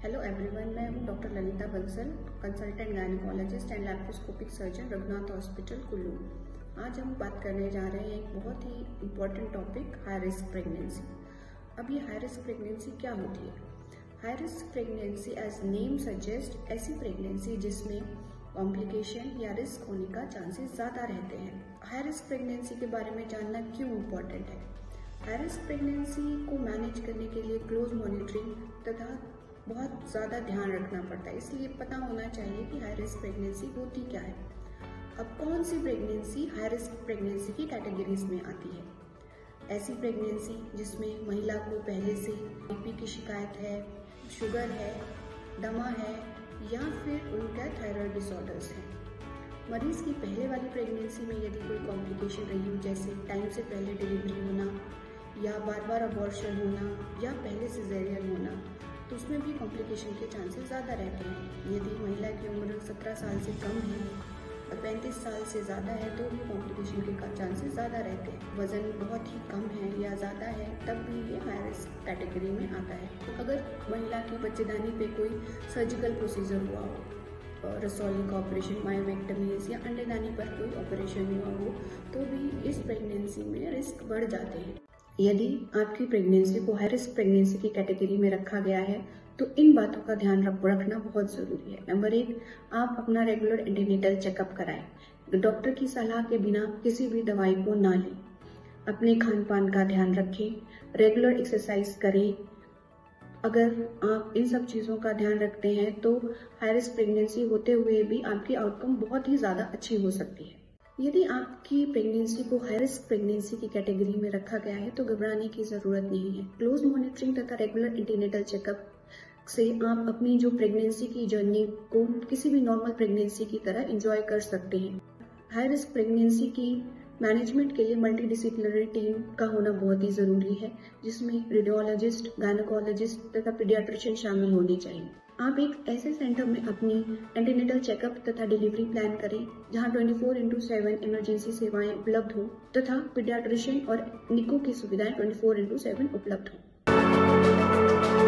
Hello everyone, मैं हूं doctor Lalita Bansal, consultant gynaecologist and laparoscopic surgeon, Raghunath hospital Kullu. आज हम बात करने जा रहे हैं एक बहुत ही important topic, high risk pregnancy. अब ये हाई रिस्क प्रेगनेंसी क्या होती है? High risk pregnancy as name suggest ऐसी प्रेगनेंसी जिसमें कॉम्प्लिकेशन या रिस्क होने का चांसेस ज़्यादा रहते हैं। हाई रिस्क प्रेगनेंसी के बारे में जानना क्यों इम्पोर्टेंट है? हाई रिस्क प्रेगनेंसी को मैनेज करने के लिए क्लोज मॉनिटरिंग तथा बहुत ज़्यादा ध्यान रखना पड़ता है, इसलिए पता होना चाहिए कि हाई रिस्क प्रेगनेंसी होती क्या है। अब कौन सी प्रेगनेंसी हाई रिस्क प्रेगनेंसी की कैटेगरीज में आती है? ऐसी प्रेगनेंसी जिसमें महिला को पहले से बीपी की शिकायत है, शुगर है, दमा है या फिर उनका थायराइड डिसऑर्डर्स है। मरीज की पहले वाली प्रेगनेंसी में यदि कोई कॉम्प्लिकेशन रही हो, जैसे टाइम से पहले डिलीवरी होना या बार बार अबॉर्शन होना या पहले सिजेरियन होना, तो उसमें भी कॉम्प्लिकेशन के चांसेस ज़्यादा रहते हैं। यदि महिला की उम्र 17 साल से कम है और 35 साल से ज़्यादा है तो भी कॉम्प्लिकेशन के चांसेस ज़्यादा रहते हैं। वज़न बहुत ही कम है या ज़्यादा है तब भी ये हाई रिस्क कैटेगरी में आता है। तो अगर महिला की बच्चेदानी पे कोई सर्जिकल प्रोसीजर हुआ हो, रसौली का ऑपरेशन, मायोवेक्टमीज या अंडेदानी पर कोई ऑपरेशन हुआ हो, तो भी इस प्रेगनेंसी में रिस्क बढ़ जाते हैं। यदि आपकी प्रेगनेंसी को हाई रिस्क प्रेगनेंसी की कैटेगरी में रखा गया है तो इन बातों का ध्यान रखना बहुत ज़रूरी है। नंबर 1, आप अपना रेगुलर एंटीनेटल चेकअप कराएं। डॉक्टर की सलाह के बिना किसी भी दवाई को ना लें। अपने खान पान का ध्यान रखें, रेगुलर एक्सरसाइज करें। अगर आप इन सब चीज़ों का ध्यान रखते हैं तो हाई रिस्क प्रेगनेंसी होते हुए भी आपकी आउटकम बहुत ही ज़्यादा अच्छी हो सकती है। यदि आपकी प्रेगनेंसी को हाई रिस्क प्रेगनेंसी की कैटेगरी में रखा गया है तो घबराने की ज़रूरत नहीं है। क्लोज मॉनिटरिंग तथा रेगुलर एंटीनेटल चेकअप से आप अपनी जो प्रेगनेंसी की जर्नी को किसी भी नॉर्मल प्रेगनेंसी की तरह एंजॉय कर सकते हैं। हाई रिस्क प्रेगनेंसी की मैनेजमेंट के लिए मल्टीडिसिप्लिनरी टीम का होना बहुत ही ज़रूरी है, जिसमें रेडियोलॉजिस्ट, गायनेकोलॉजिस्ट तथा पीडियाट्रिशियन शामिल होने चाहिए। आप एक ऐसे सेंटर में अपनी एंटीनेटल चेकअप तथा डिलीवरी प्लान करें जहां 24/7 इमरजेंसी सेवाएं उपलब्ध हों तथा पीडियाट्रिशियन और निको की सुविधाएं 24/7 उपलब्ध हों।